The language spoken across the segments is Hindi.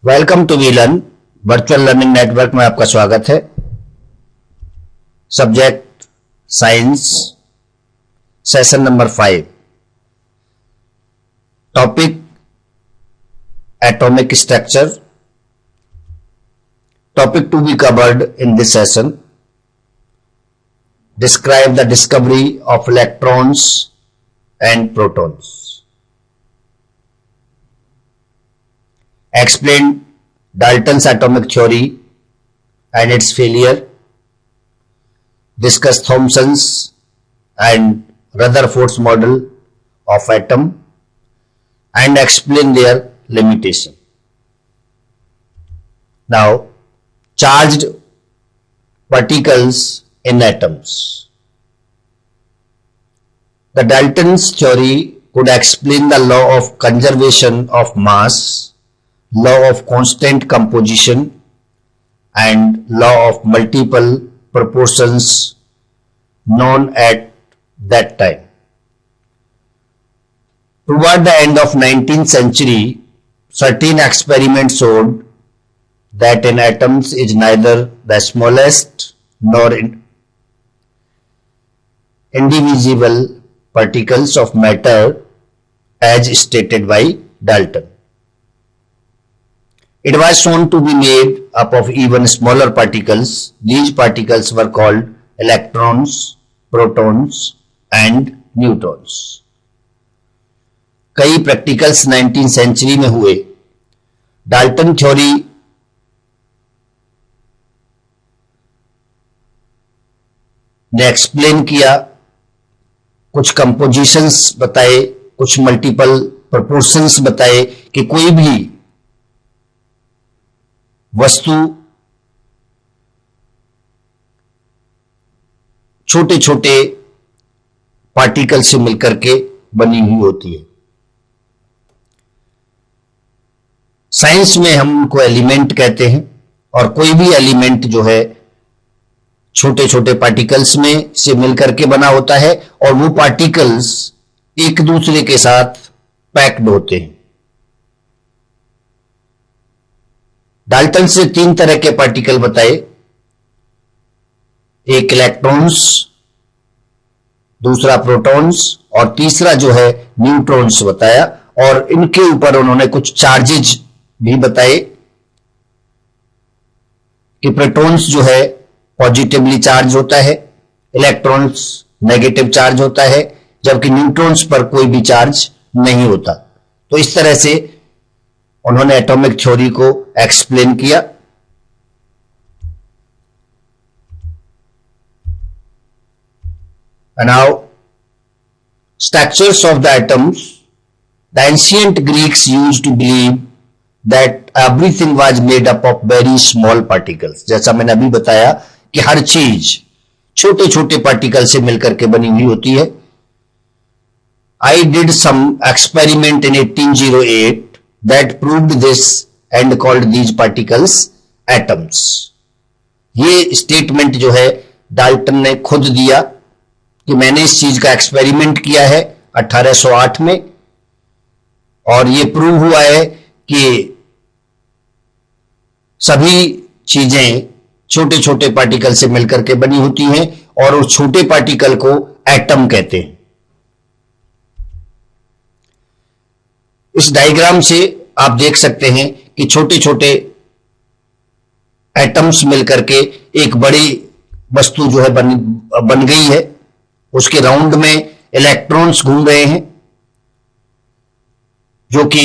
Welcome to we learn virtual learning network में आपका स्वागत है। Subject science, session number 5, topic atomic structure. Topic to be covered in this session: describe the discovery of electrons and protons, explain Dalton's atomic theory and its failure, discuss Thomson's and Rutherford's model of atom and explain their limitation. Now, charged particles in atoms. The Dalton's theory could explain the law of conservation of mass, law of constant composition and law of multiple proportions known at that time. Toward the end of 19th century, certain experiments showed that in atoms is neither the smallest nor indivisible particles of matter as stated by Dalton. It was shown to be made up of even smaller particles. These particles were called electrons, protons and neutrons. कई प्रैक्टिकल्स 19th सेंचुरी में हुए। डाल्टन थ्योरी ने एक्सप्लेन किया, कुछ कंपोजिशंस बताए, कुछ मल्टीपल प्रोपोर्शंस बताए कि कोई भी वस्तु छोटे छोटे पार्टिकल से मिलकर के बनी हुई होती है। साइंस में हम उनको एलिमेंट कहते हैं और कोई भी एलिमेंट जो है छोटे छोटे पार्टिकल्स में से मिलकर के बना होता है और वो पार्टिकल्स एक दूसरे के साथ पैक्ड होते हैं। डाल्टन से 3 तरह के पार्टिकल बताए, एक इलेक्ट्रॉन्स, दूसरा प्रोटॉन्स और तीसरा जो है न्यूट्रॉन्स बताया। और इनके ऊपर उन्होंने कुछ चार्जेज भी बताए कि प्रोटॉन्स जो है पॉजिटिवली चार्ज होता है, इलेक्ट्रॉन्स नेगेटिव चार्ज होता है, जबकि न्यूट्रॉन्स पर कोई भी चार्ज नहीं होता। तो इस तरह से उन्होंने एटॉमिक थ्योरी को एक्सप्लेन किया। Now, structures of the atoms. The ancient Greeks used to believe that everything was made up of very small particles. जैसा मैंने अभी बताया कि हर चीज छोटे छोटे पार्टिकल से मिलकर के बनी हुई होती है। I did some experiment in 1808 that proved this and called these particles atoms. ये स्टेटमेंट जो है डाल्टन ने खुद दिया कि मैंने इस चीज का एक्सपेरिमेंट किया है 1808 में और ये प्रूव हुआ है कि सभी चीजें छोटे छोटे पार्टिकल से मिलकर के बनी होती हैं और उस छोटे पार्टिकल को एटम कहते हैं। इस डायग्राम से आप देख सकते हैं कि छोटे छोटे एटम्स मिलकर के एक बड़ी वस्तु जो है बन गई है। उसके राउंड में इलेक्ट्रॉन्स घूम रहे हैं जो कि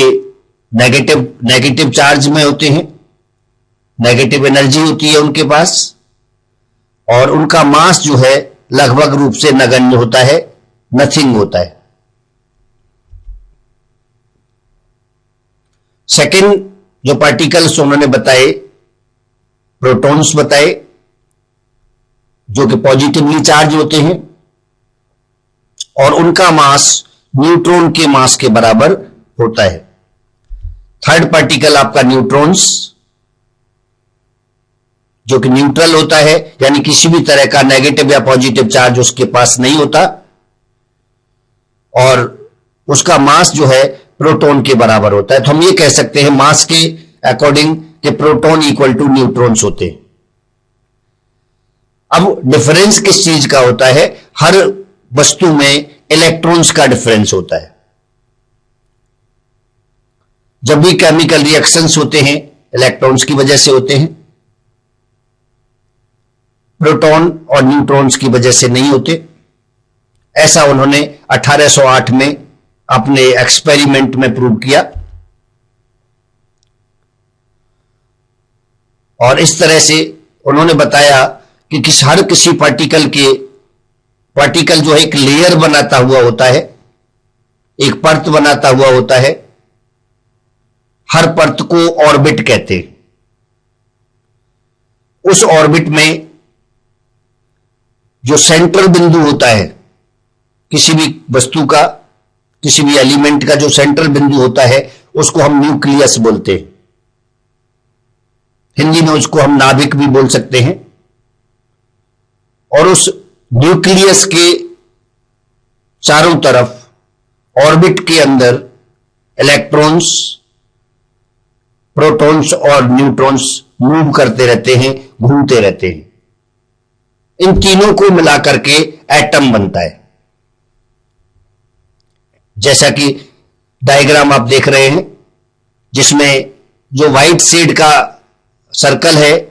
नेगेटिव चार्ज में होते हैं, नेगेटिव एनर्जी होती है उनके पास और उनका मास जो है लगभग रूप से नगण्य होता है, नथिंग होता है। सेकेंड जो पार्टिकल्स उन्होंने बताए, प्रोटॉन्स बताए जो कि पॉजिटिवली चार्ज होते हैं और उनका मास न्यूट्रॉन के मास के बराबर होता है। थर्ड पार्टिकल आपका न्यूट्रॉन्स जो कि न्यूट्रल होता है, यानी किसी भी तरह का नेगेटिव या पॉजिटिव चार्ज उसके पास नहीं होता और उसका मास जो है प्रोटॉन के बराबर होता है। तो हम ये कह सकते हैं मास के अकॉर्डिंग कि प्रोटॉन इक्वल टू न्यूट्रॉन्स होते हैं। अब डिफरेंस किस चीज का होता है? हर वस्तु में इलेक्ट्रॉन्स का डिफरेंस होता है। जब भी केमिकल रिएक्शंस होते हैं इलेक्ट्रॉन्स की वजह से होते हैं, प्रोटॉन और न्यूट्रॉन्स की वजह से नहीं होते। ऐसा उन्होंने 1808 में अपने एक्सपेरिमेंट में प्रूव किया। और इस तरह से उन्होंने बताया कि हर किसी पार्टिकल जो है एक लेयर बनाता हुआ होता है, एक परत बनाता हुआ होता है। हर परत को ऑर्बिट कहते हैं। उस ऑर्बिट में जो सेंट्रल बिंदु होता है किसी भी वस्तु का, किसी भी एलिमेंट का जो सेंट्रल बिंदु होता है उसको हम न्यूक्लियस बोलते हैं। हिंदी में उसको हम नाभिक भी बोल सकते हैं। और उस न्यूक्लियस के चारों तरफ ऑर्बिट के अंदर इलेक्ट्रॉन्स, प्रोटॉन्स और न्यूट्रॉन्स मूव करते रहते हैं, घूमते रहते हैं। इन तीनों को मिलाकर के एटम बनता है। जैसा कि डायग्राम आप देख रहे हैं, जिसमें जो व्हाइट शेड का सर्कल है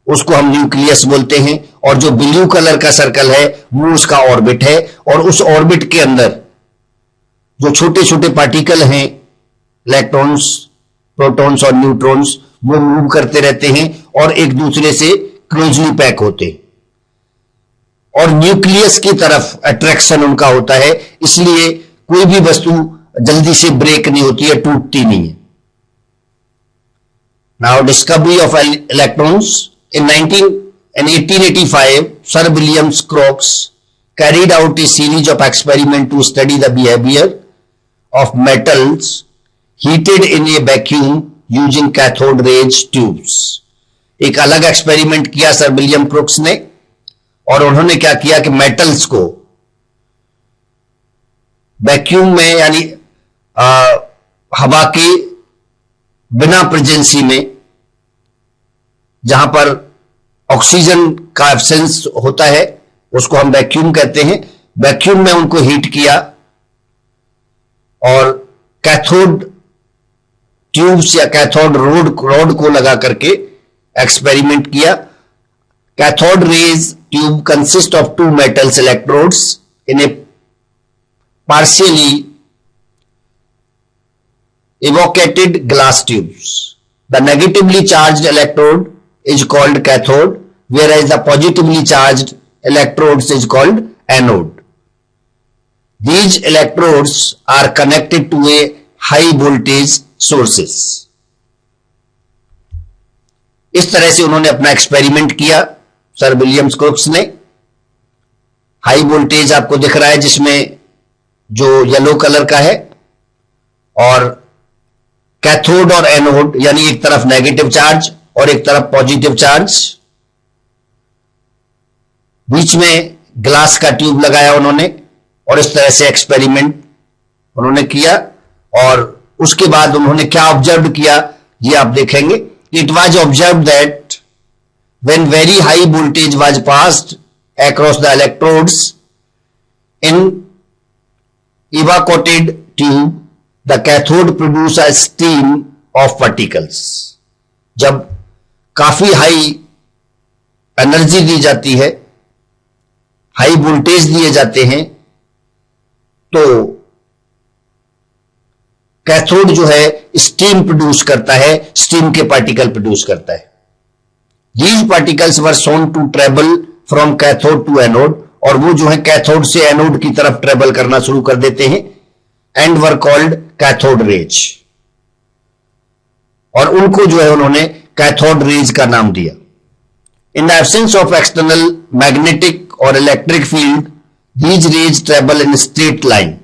उसको हम न्यूक्लियस बोलते हैं, और जो ब्लू कलर का सर्कल है वो उसका ऑर्बिट है। और उस ऑर्बिट के अंदर जो छोटे छोटे पार्टिकल हैं, इलेक्ट्रॉन्स, प्रोटॉन्स और न्यूट्रॉन्स, वो मूव करते रहते हैं और एक दूसरे से क्लोजली पैक होते हैं। और न्यूक्लियस की तरफ अट्रैक्शन उनका होता है, इसलिए कोई भी वस्तु जल्दी से ब्रेक नहीं होती है, टूटती नहीं है। Now discovery of electrons in 1885, Sir William Crookes carried out a series of experiments to study the behavior of metals heated in a vacuum using cathode rays tubes. एक अलग एक्सपेरिमेंट किया सर विलियम क्रुक्स ने, और उन्होंने क्या किया कि मेटल्स को वैक्यूम में, यानी हवा के बिना प्रेजेंसी में, जहां पर ऑक्सीजन का एब्सेंस होता है उसको हम वैक्यूम कहते हैं, वैक्यूम में उनको हीट किया और कैथोड ट्यूब्स या कैथोड रॉड को लगा करके एक्सपेरिमेंट किया। Cathode rays tube consist of two metals electrodes in a partially evacuated glass tubes. The negatively charged electrode is called cathode, whereas the positively charged electrodes is called anode. These electrodes are connected to a high voltage sources. इस तरह से उन्होंने अपना एक्सपेरिमेंट किया सर विलियम क्रुक्स ने। हाई वोल्टेज आपको दिख रहा है जिसमें जो येलो कलर का है, और कैथोड और एनोड, यानी एक तरफ नेगेटिव चार्ज और एक तरफ पॉजिटिव चार्ज। बीच में ग्लास का ट्यूब लगाया उन्होंने, और इस तरह से एक्सपेरिमेंट उन्होंने किया। और उसके बाद उन्होंने क्या ऑब्जर्व किया ये आप देखेंगे। It was observe that when very high voltage was passed across the electrodes in evacuated tube, the cathode produce a stream of particles. जब काफी हाई एनर्जी दी जाती है, हाई वोल्टेज दिए जाते हैं, तो कैथोड जो है स्टीम प्रोड्यूस करता है, स्टीम के पार्टिकल प्रोड्यूस करता है। These particles were shown to travel from cathode to anode, और वो जो है कैथोड से एनोड की तरफ ट्रेवल करना शुरू कर देते हैं, and were called cathode rays. और उनको जो है उन्होंने कैथोड रेज का नाम दिया। In the absence of external magnetic और electric field, these rays travel in straight line.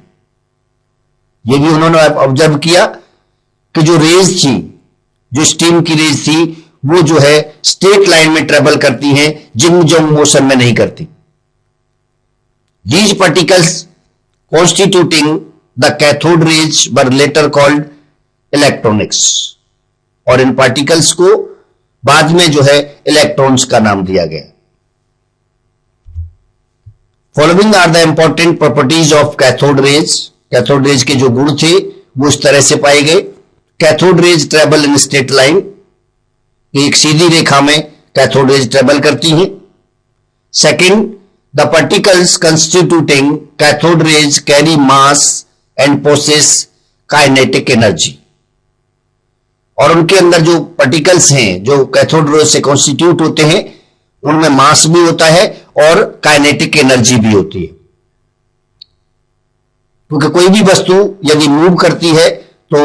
ये भी उन्होंने ऑब्जर्व किया कि जो रेज थी, जो स्टीम की रेज थी, वो जो है स्ट्रेट लाइन में ट्रेवल करती हैं, जिम जम मोशन में नहीं करती। These particles constituting the cathode rays were later called electronics. और इन पार्टिकल्स को बाद में जो है इलेक्ट्रॉन्स का नाम दिया गया। Following are the important properties of cathode rays. Cathode rays के जो गुण थे वो इस तरह से पाए गए। Cathode rays travel in straight line, एक सीधी रेखा में कैथोड रेज ट्रेवल करती हैं। Second, the particles constituting cathode rays carry mass and possess kinetic energy. और उनके अंदर जो पार्टिकल्स हैं जो कैथोड रेज से कॉन्स्टिट्यूट होते हैं उनमें मास भी होता है और काइनेटिक एनर्जी भी होती है, क्योंकि कोई भी वस्तु यदि मूव करती है तो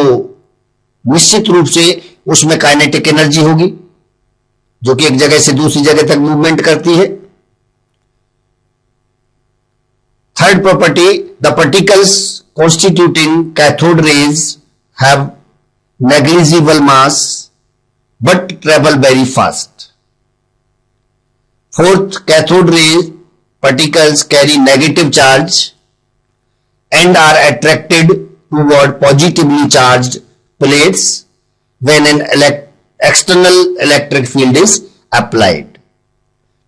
निश्चित रूप से उसमें काइनेटिक एनर्जी होगी जो कि एक जगह से दूसरी जगह तक मूवमेंट करती है। Third property, the particles constituting cathode rays have negligible mass but travel very fast. Fourth, cathode ray particles carry negative charge and are attracted toward positively charged plates when an external electric field is applied.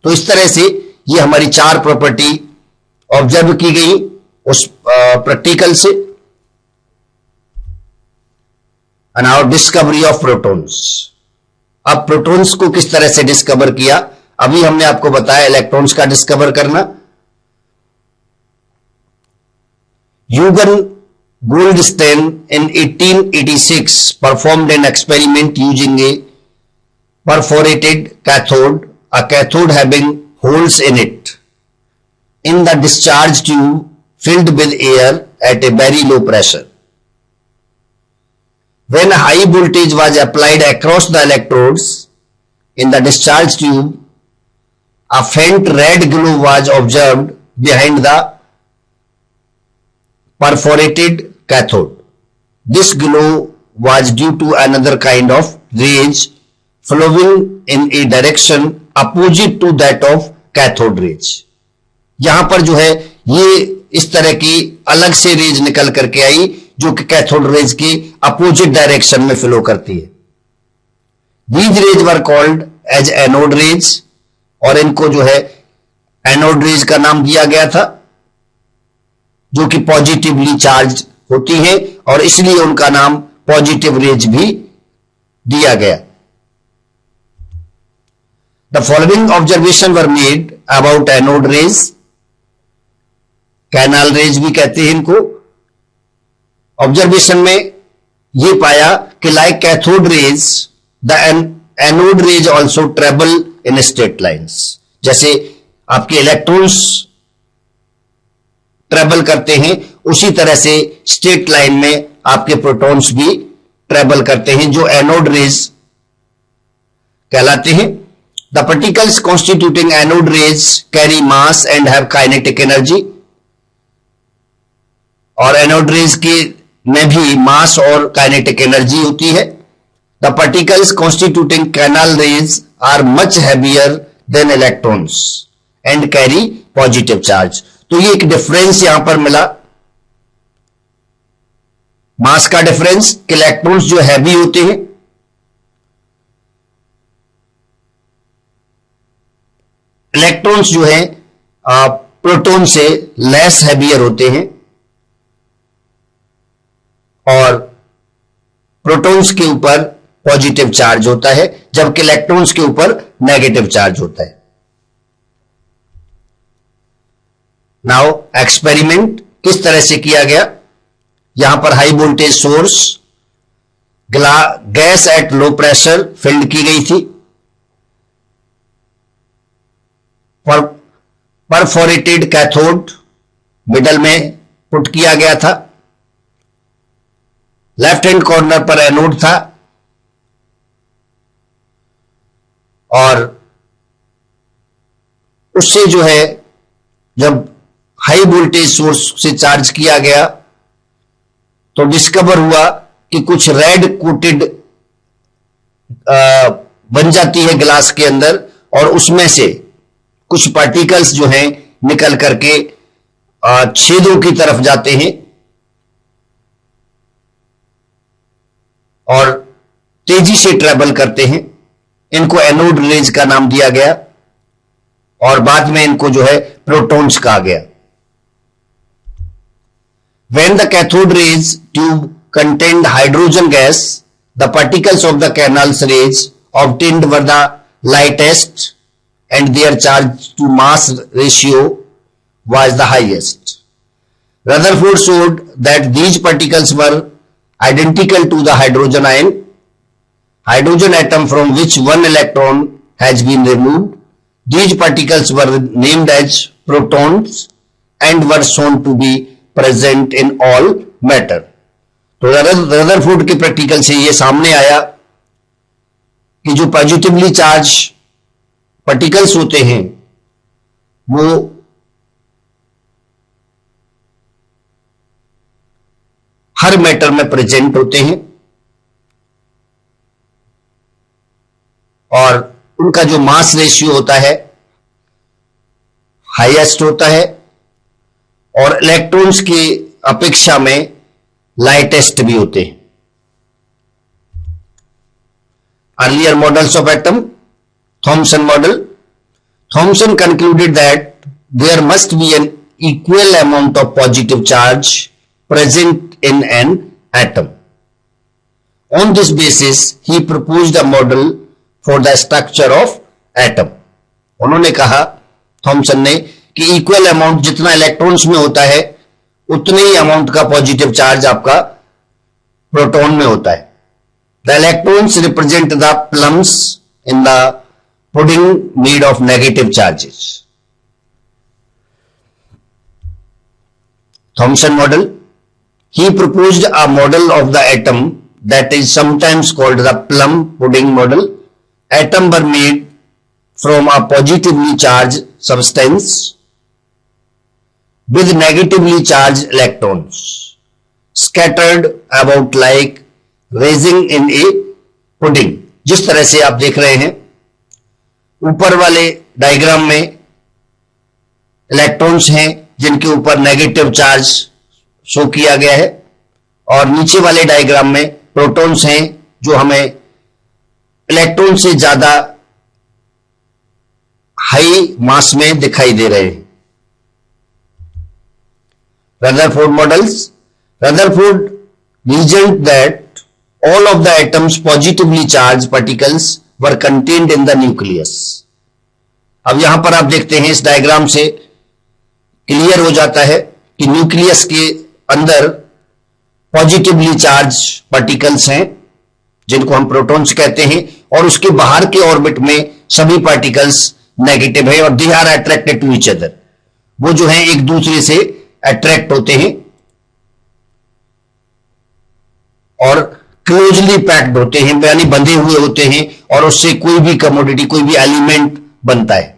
तो इस तरह से ये हमारी चार प्रॉपर्टी ऑब्जर्व की गई उस प्रैक्टिकल से। Now discovery of protons. अब प्रोटॉन्स को किस तरह से डिस्कवर किया, अभी हमने आपको बताया इलेक्ट्रॉन्स का डिस्कवर करना। Eugen Goldstein in 1886 performed an experiment using a perforated cathode, a cathode having holes in it in the discharge tube filled with air at a very low pressure. When a high voltage was applied across the electrodes in the discharge tube, a faint red glow was observed behind the perforated cathode. This glow was due to another kind of rays flowing in a direction opposite to that of cathode rays. यहां पर जो है ये इस तरह की अलग से रेज निकल करके आई जो कि कैथोड रेज की अपोजिट डायरेक्शन में फ्लो करती है। These rays were called as anode rays, और इनको जो है एनोड रेज का नाम दिया गया था जो कि पॉजिटिवली चार्ज होती है और इसलिए उनका नाम पॉजिटिव रेज भी दिया गया। The following observation were made about anode rays, canal raise भी कहते हैं इनको। ऑब्जर्वेशन में यह पाया कि like cathode rays the anode rays also travel in straight lines. जैसे आपके इलेक्ट्रॉन्स ट्रेवल करते हैं उसी तरह से स्ट्रेट लाइन में आपके प्रोटॉन्स भी ट्रेवल करते हैं जो एनोड रेज कहलाते हैं। The particles constituting anode rays carry mass and have kinetic energy, और एनोड रेज के में भी मास और काइनेटिक एनर्जी होती है। The particles constituting canal rays are much heavier than electrons and carry positive charge. तो ये एक डिफरेंस यहां पर मिला, मास का डिफरेंस, कि इलेक्ट्रॉन्स जो हैवी होते हैं इलेक्ट्रॉन्स जो है प्रोटॉन से लेस हैवियर होते हैं और प्रोटॉन्स के ऊपर पॉजिटिव चार्ज होता है जबकि इलेक्ट्रॉन्स के ऊपर नेगेटिव चार्ज होता है। नाउ एक्सपेरिमेंट किस तरह से किया गया, यहां पर high voltage source gas at low pressure field की गई थी, परफोरेटेड कैथोड मिडल में पुट किया गया था, लेफ्ट हैंड कॉर्नर पर एनोड था और उससे जो है जब हाई वोल्टेज सोर्स से चार्ज किया गया तो डिस्कवर हुआ कि कुछ रेड कोटेड बन जाती है ग्लास के अंदर और उसमें से कुछ पार्टिकल्स जो हैं निकल करके छेदों की तरफ जाते हैं और तेजी से ट्रेवल करते हैं, इनको एनोड रेज का नाम दिया गया और बाद में इनको जो है प्रोटॉन्स कहा गया। When the cathode rays tube contained hydrogen gas, the particles of the Canals rays obtained were the lightest and their charge to mass ratio was the highest. Rutherford showed that these particles were identical to the hydrogen hydrogen atom from which one electron has been removed. These particles were named as protons and were shown to be present in all matter. तो रदरफोर्ड के प्रैक्टिकल से ये सामने आया कि जो पॉजिटिवली चार्ज पार्टिकल्स होते हैं वो हर मैटर में प्रेजेंट होते हैं और उनका जो मास रेशियो होता है हाईएस्ट होता है और इलेक्ट्रॉन्स की अपेक्षा में लाइटेस्ट भी होते हैं। Earlier models of atom, Thomson model. Thomson concluded that there must be an equal amount of positive charge present in an atom. On this basis he proposed a model for the structure of atom. उन्होंने कहा, थॉमसन ने, कि इक्वल अमाउंट जितना इलेक्ट्रॉन्स में होता है उतने ही अमाउंट का पॉजिटिव चार्ज आपका प्रोटॉन में होता है। The electrons represent the plums in the pudding made of negative charges. Thompson model. He proposed a model of the atom that is sometimes called the plum pudding model. Atom were made from a positively charge substance with negatively charged electrons scattered about like raising in a pudding। जिस तरह से आप देख रहे हैं ऊपर वाले डायग्राम में इलेक्ट्रॉन्स हैं जिनके ऊपर नेगेटिव चार्ज शो किया गया है और नीचे वाले डायग्राम में प्रोटॉन्स हैं जो हमें इलेक्ट्रॉन से ज्यादा हाई मास में दिखाई दे रहे हैं। Rutherford models. Rutherford reasoned that all of the atoms positively charged particles were contained in the nucleus। अब यहां पर आप देखते हैं इस डायग्राम से क्लियर हो जाता है कि न्यूक्लियस के अंदर पॉजिटिवली चार्ज पार्टिकल्स हैं जिनको हम प्रोटॉन्स कहते हैं और उसके बाहर के ऑर्बिट में सभी पार्टिकल्स नेगेटिव है और they are attracted to each other. वो जो है एक दूसरे से अट्रैक्ट होते हैं और क्लोजली पैक्ड होते हैं, यानी बंधे हुए होते हैं और उससे कोई भी कमोडिटी, कोई भी एलिमेंट बनता है।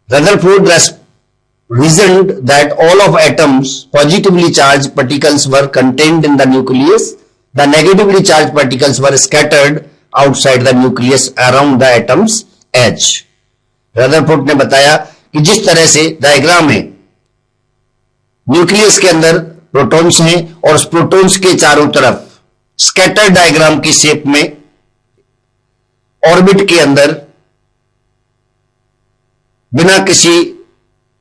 Rutherford reasoned that all of atoms positively charged particles were contained in the nucleus. The negatively charged particles were scattered outside the nucleus around the atom's edge। Rutherford ने बताया कि जिस तरह से डायग्राम में न्यूक्लियस के अंदर प्रोटॉन्स हैं और उस प्रोटॉन्स के चारों तरफ स्कैटर डायग्राम की शेप में ऑर्बिट के अंदर बिना किसी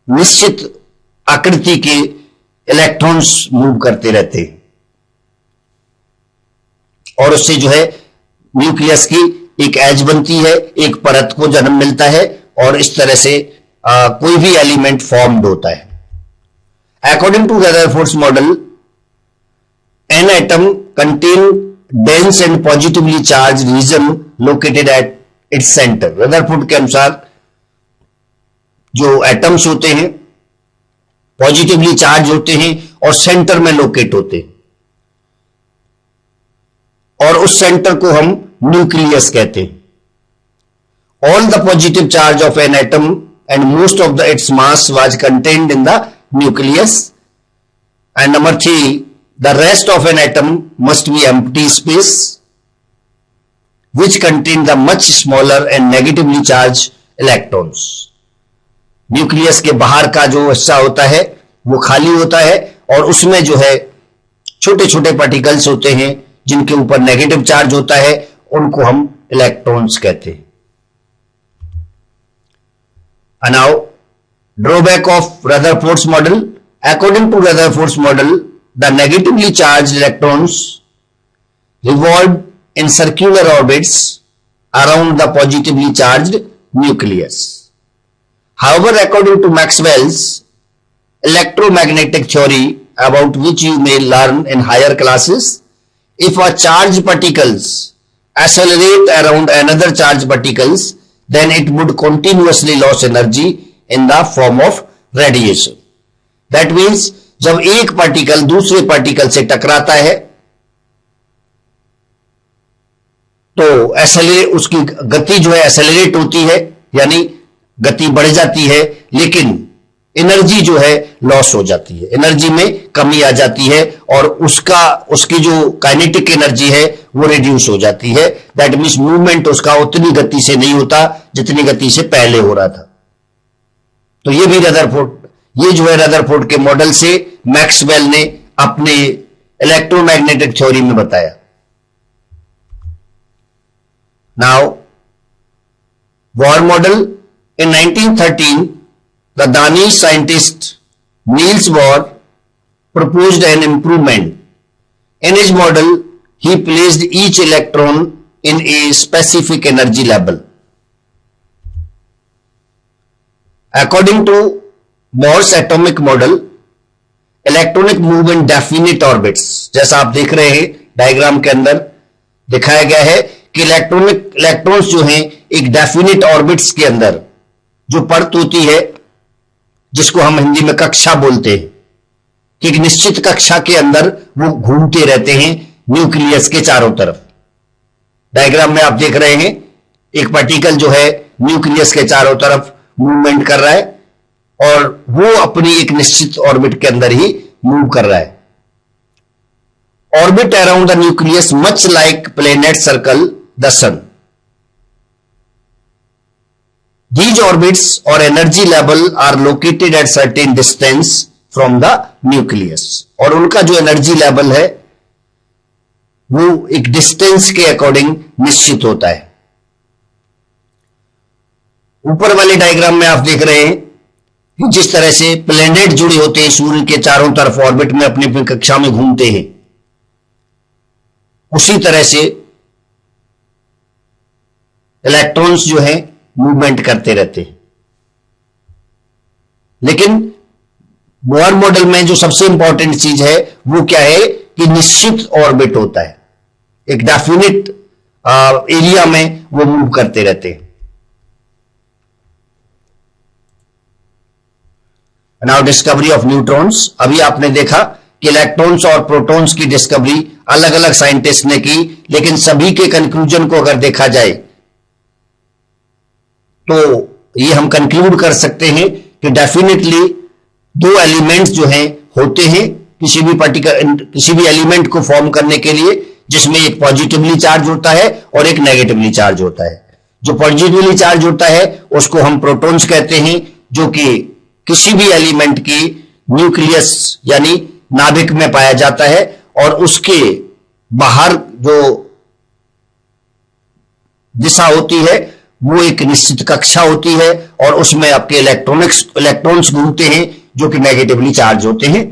निश्चित आकृति के इलेक्ट्रॉन्स मूव करते रहते हैं और उससे जो है न्यूक्लियस की एक एज बनती है, एक परत को जन्म मिलता है और इस तरह से कोई भी एलिमेंट फॉर्म्ड होता है। According to Rutherford's model, an atom contain dense and positively charge region located at its centre. Rutherford के अनुसार जो एटम्स होते हैं पॉजिटिवली चार्ज होते हैं और सेंटर में लोकेट होते हैं और उस सेंटर को हम न्यूक्लियस कहते हैं। All the positive charge of an atom and most of its mass was contained in the nucleus। And number 3, the rest of an atom must be empty space which contain the much smaller and negatively charged electrons। Nucleus के बाहर का जो हिस्सा होता है वो खाली होता है और उसमें जो है छोटे छोटे पार्टिकल्स होते हैं जिनके ऊपर नेगेटिव चार्ज होता है, उनको हम इलेक्ट्रॉन्स कहते हैं। Now drawback of Rutherford's model. According to Rutherford's model, the negatively charged electrons revolved in circular orbits around the positively charged nucleus. However, according to Maxwell's electromagnetic theory, about which you may learn in higher classes, if a charged particles accelerate around another charged particles, then it would continuously lose energy in the form of radiation. That means जब एक पार्टिकल दूसरे पार्टिकल से टकराता है तो उसकी गति जो है एक्सेलरेट होती है, यानी गति बढ़ जाती है, लेकिन एनर्जी जो है लॉस हो जाती है, एनर्जी में कमी आ जाती है और उसकी जो काइनेटिक एनर्जी है वो रिड्यूस हो जाती है। दैट मीन्स मूवमेंट उसका उतनी गति से नहीं होता जितनी गति से पहले हो रहा था। तो ये भी ये जो है रदरफोर्ड के मॉडल से मैक्सवेल ने अपने इलेक्ट्रोमैग्नेटिक थ्योरी में बताया। Now, Bohr model. In 1913, the Danish scientist Niels Bohr proposed an improvement. In his model, he placed each electron in a specific energy level. According to Bohr's atomic model, electronic move in definite orbits. जैसा आप देख रहे हैं डायग्राम के अंदर दिखाया गया है कि इलेक्ट्रॉन्स जो हैं एक डेफिनिट ऑर्बिट्स के अंदर, जो परत होती है जिसको हम हिंदी में कक्षा बोलते हैं, कि एक निश्चित कक्षा के अंदर वो घूमते रहते हैं न्यूक्लियस के चारों तरफ। डायग्राम में आप देख रहे हैं एक पार्टिकल जो है न्यूक्लियस के चारों तरफ मूवमेंट कर रहा है और वो अपनी एक निश्चित ऑर्बिट के अंदर ही मूव कर रहा है। Orbit around the nucleus much like planets circle the sun. These orbits or energy level are located at certain distance from the nucleus. और उनका जो एनर्जी लेवल है वो एक डिस्टेंस के अकॉर्डिंग निश्चित होता है। ऊपर वाले डायग्राम में आप देख रहे हैं कि जिस तरह से प्लैनेट जुड़े होते हैं सूर्य के चारों तरफ ऑर्बिट में अपनी अपनी कक्षा में घूमते हैं, उसी तरह से इलेक्ट्रॉन्स जो है मूवमेंट करते रहते हैं। लेकिन बोहर मॉडल में जो सबसे इंपॉर्टेंट चीज है वो क्या है कि निश्चित ऑर्बिट होता है, एक डेफिनिट एरिया में वो मूव करते रहते हैं। Now discovery of neutrons. अभी आपने देखा कि इलेक्ट्रॉन्स और प्रोटॉन्स की डिस्कवरी अलग अलग साइंटिस्ट ने की, लेकिन सभी के कंक्लूजन को अगर देखा जाए तो ये हम कंक्लूड कर सकते हैं कि डेफिनेटली दो एलिमेंट्स जो हैं होते हैं किसी भी एलिमेंट को फॉर्म करने के लिए, जिसमें एक पॉजिटिवली चार्ज होता है और एक नेगेटिवली चार्ज होता है। जो पॉजिटिवली चार्ज होता है उसको हम प्रोटॉन्स कहते हैं, जो कि किसी भी एलिमेंट की न्यूक्लियस यानी नाभिक में पाया जाता है और उसके बाहर जो दिशा होती है वो एक निश्चित कक्षा होती है और उसमें आपके इलेक्ट्रॉन्स घूमते हैं जो कि नेगेटिवली चार्ज होते हैं।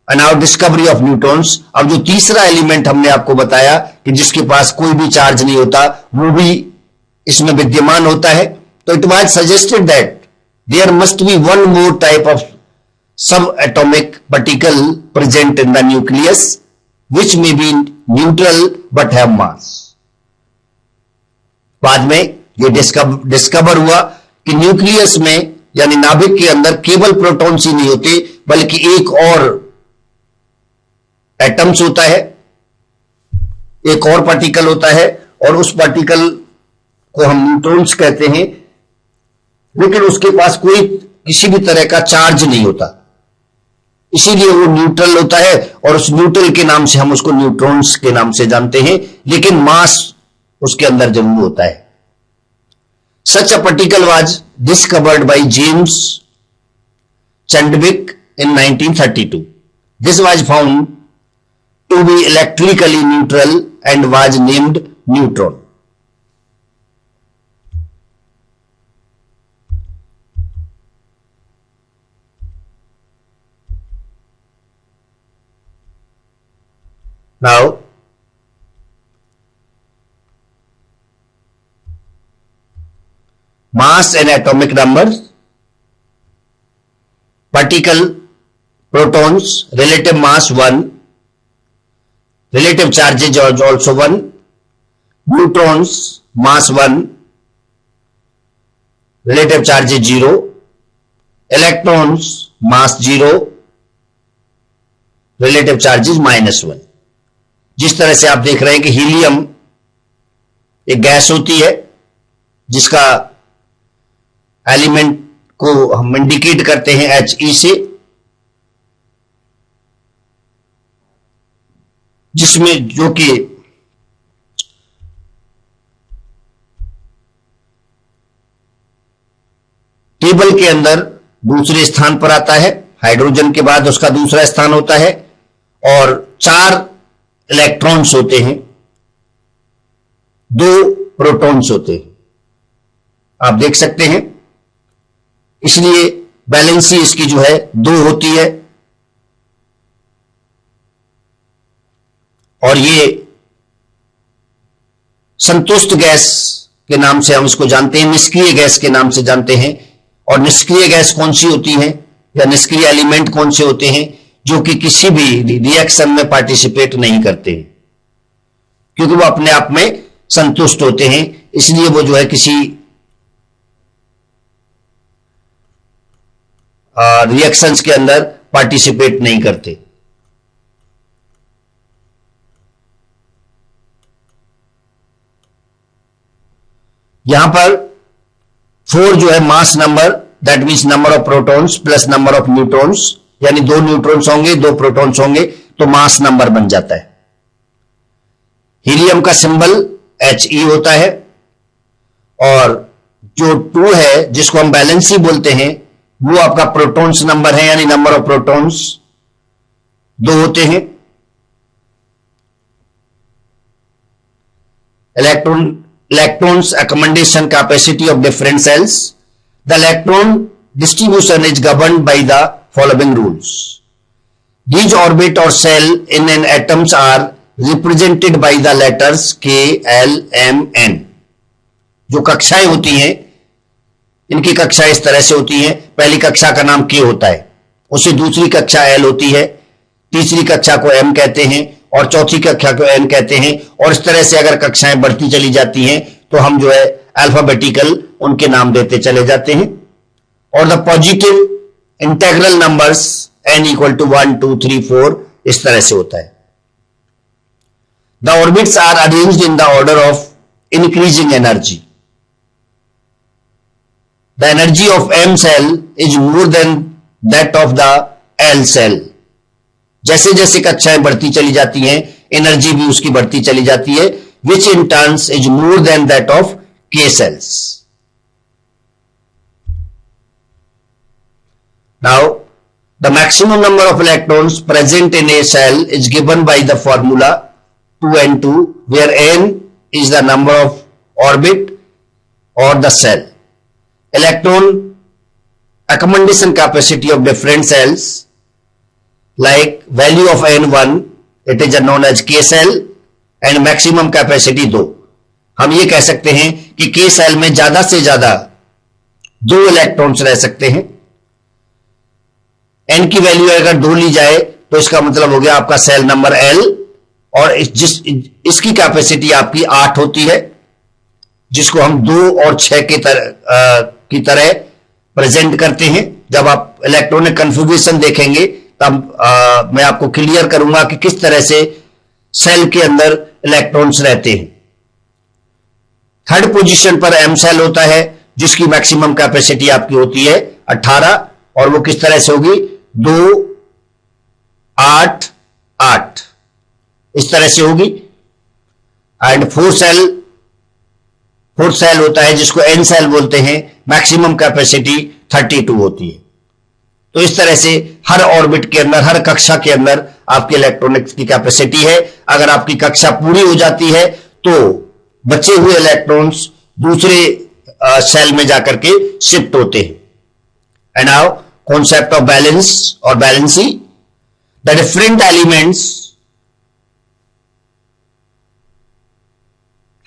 Now discovery of neutrons. अब जो तीसरा एलिमेंट हमने आपको बताया कि जिसके पास कोई भी चार्ज नहीं होता वो भी इसमें विद्यमान होता है, तो it was suggested that there must be one more type of subatomic particle present in the nucleus which may be neutral but have mass. बाद में ये डिस्कवर हुआ कि न्यूक्लियस में यानी नाभिक के अंदर केवल प्रोटॉन्स ही नहीं होते बल्कि एक और एटम्स होता है, एक और पार्टिकल होता है और उस पार्टिकल को हम न्यूट्रॉन्स कहते हैं, लेकिन उसके पास कोई किसी भी तरह का चार्ज नहीं होता, इसीलिए वो न्यूट्रल होता है और उस न्यूट्रल के नाम से हम उसको न्यूट्रॉन्स के नाम से जानते हैं, लेकिन मास उसके अंदर जरूर होता है। Such a particle was discovered by James Chadwick in 1932. This was found to be electrically neutral and was named neutron. Now, mass and atomic numbers, particle protons, relative mass 1, relative charges also 1, neutrons mass 1, relative charges 0, electrons mass 0, relative charges -1. जिस तरह से आप देख रहे हैं कि हीलियम एक गैस होती है जिसका एलिमेंट को हम इंडिकेट करते हैं He से, जिसमें जो कि टेबल के अंदर दूसरे स्थान पर आता है। हाइड्रोजन के बाद उसका दूसरा स्थान होता है और 4 इलेक्ट्रॉन्स होते हैं, 2 प्रोटॉन्स होते हैं, आप देख सकते हैं। इसलिए बैलेंसी इसकी जो है 2 होती है और ये संतुष्ट गैस के नाम से हम इसको जानते हैं, निष्क्रिय गैस के नाम से जानते हैं। और निष्क्रिय गैस कौन सी होती है या निष्क्रिय एलिमेंट कौन से होते हैं? जो कि किसी भी रिएक्शन में पार्टिसिपेट नहीं करते, क्योंकि वो अपने आप में संतुष्ट होते हैं, इसलिए वो जो है किसी रिएक्शंस के अंदर पार्टिसिपेट नहीं करते। यहां पर 4 जो है mass number, that means number of protons plus number of neutrons, यानी 2 न्यूट्रॉन्स होंगे 2 प्रोटॉन्स होंगे तो मास नंबर बन जाता है। हीलियम का सिंबल He होता है और जो 2 है जिसको हम बैलेंसी बोलते हैं वो आपका प्रोटॉन्स नंबर है, यानी नंबर ऑफ प्रोटॉन्स 2 होते हैं। electrons accommodation capacity of different cells. The electron distribution is governed by the following rules. These orbit or cell in an atoms are represented by the letters K, L, M, N. जो कक्षाएं होती हैं, इनकी कक्षा इस तरह से होती हैं। पहली कक्षा का नाम K होता है, उसे दूसरी कक्षा L होती है, तीसरी कक्षा को M कहते हैं और चौथी कक्षा को N कहते हैं। और इस तरह से अगर कक्षाएं बढ़ती चली जाती हैं तो हम जो है अल्फाबेटिकल उनके नाम देते चले जाते हैं। और the positive integral numbers n equal to 1, 2, 3, 4 इस तरह से होता है। The orbits are arranged in the order of increasing energy. The energy of M shell is more than that of the L shell. जैसे जैसे कक्षाएं बढ़ती चली जाती हैं एनर्जी भी उसकी बढ़ती चली जाती है, which in turns is more than that of K cells. Now, the maximum number of electrons present in a cell is given by the formula 2n2, where n is the number of orbit or the cell. Electron accommodation capacity of different cells, like value of n1, it is known as K cell, and maximum capacity 2. हम ये कह सकते हैं कि K सेल में ज्यादा से ज्यादा 2 इलेक्ट्रॉन्स रह सकते हैं। n की वैल्यू अगर 2 ली जाए तो इसका मतलब हो गया आपका सेल नंबर L, और इसकी कैपेसिटी आपकी 8 होती है, जिसको हम 2 और 6 की तरह प्रेजेंट करते हैं। जब आप इलेक्ट्रॉनिक कन्फिगरेशन देखेंगे तब मैं आपको क्लियर करूंगा कि किस तरह से सेल के अंदर इलेक्ट्रॉन्स रहते हैं। थर्ड पोजीशन पर M सेल होता है, जिसकी मैक्सिमम कैपेसिटी आपकी होती है 18, और वो किस तरह से होगी 2, 8, 8 इस तरह से होगी। एंड फोर्थ सेल होता है जिसको N सेल बोलते हैं, मैक्सिमम कैपेसिटी 32 होती है। तो इस तरह से हर ऑर्बिट के अंदर, हर कक्षा के अंदर आपकी इलेक्ट्रॉनिक्स की कैपेसिटी है। अगर आपकी कक्षा पूरी हो जाती है तो बचे हुए इलेक्ट्रॉन्स दूसरे सेल में जाकर के शिफ्ट होते हैं। And now concept of valence और valency, the different elements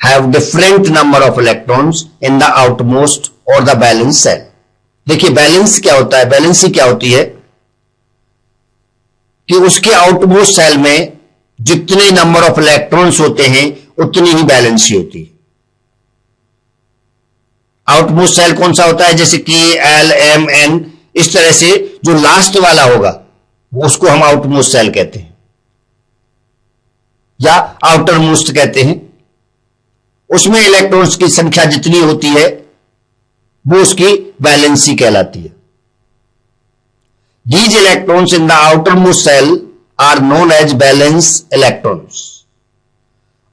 have different number of electrons in the outmost or the balance cell। देखिए बैलेंस क्या होता है, बैलेंसी क्या होती है कि उसके आउटमोस्ट सेल में जितने नंबर ऑफ इलेक्ट्रॉन्स होते हैं उतनी ही बैलेंसी होती है। आउटमोस्ट सेल कौन सा होता है, जैसे कि एल एम एन, इस तरह से जो लास्ट वाला होगा उसको हम आउटमोस्ट सेल कहते हैं या आउटर मोस्ट कहते हैं। उसमें इलेक्ट्रॉन्स की संख्या जितनी होती है वो उसकी बैलेंसी कहलाती है। These electrons in the outermost cell are known as valence electrons।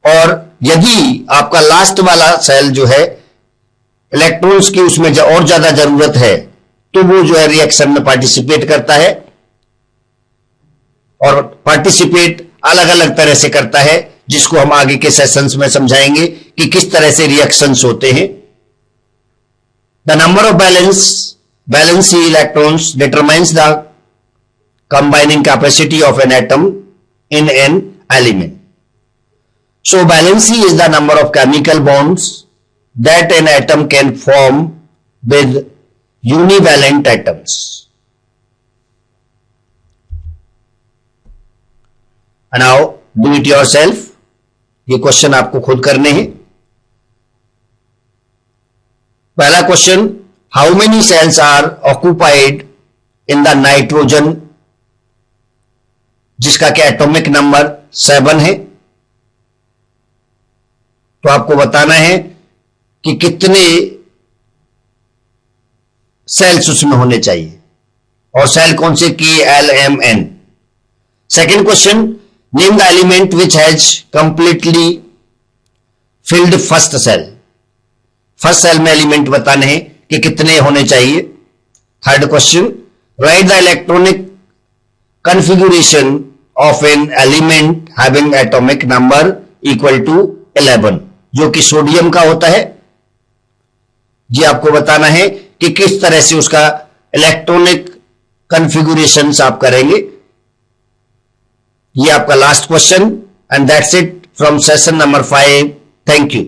और यदि आपका लास्ट वाला सेल जो है इलेक्ट्रॉन्स की उसमें और ज्यादा जरूरत है तो वो जो है रिएक्शन में पार्टिसिपेट करता है, और पार्टिसिपेट अलग अलग तरह से करता है जिसको हम आगे के सेशंस में समझाएंगे कि किस तरह से रिएक्शंस होते हैं। The number of valency electrons determines the combining capacity of an atom in an element. So valency is the number of chemical bonds that an atom can form with univalent atoms. Now do it yourself, ये क्वेश्चन आपको खुद करने हैं। पहला question, how many shells are occupied in the nitrogen, जिसका क्या एटॉमिक नंबर 7 है। तो आपको बताना है कि कितने सेल्स उसमें होने चाहिए, और सेल कौन से, की L M N. Second question, name the element which has completely filled first shell. First shell में एलिमेंट बताने हैं कि कितने होने चाहिए। Third question, write the electronic configuration of an element having atomic number equal to 11, जो कि सोडियम का होता है। ये आपको बताना है कि किस तरह से उसका इलेक्ट्रॉनिक कॉन्फ़िगरेशन आप करेंगे। ये आपका last question, and that's it from session number 5। Thank you.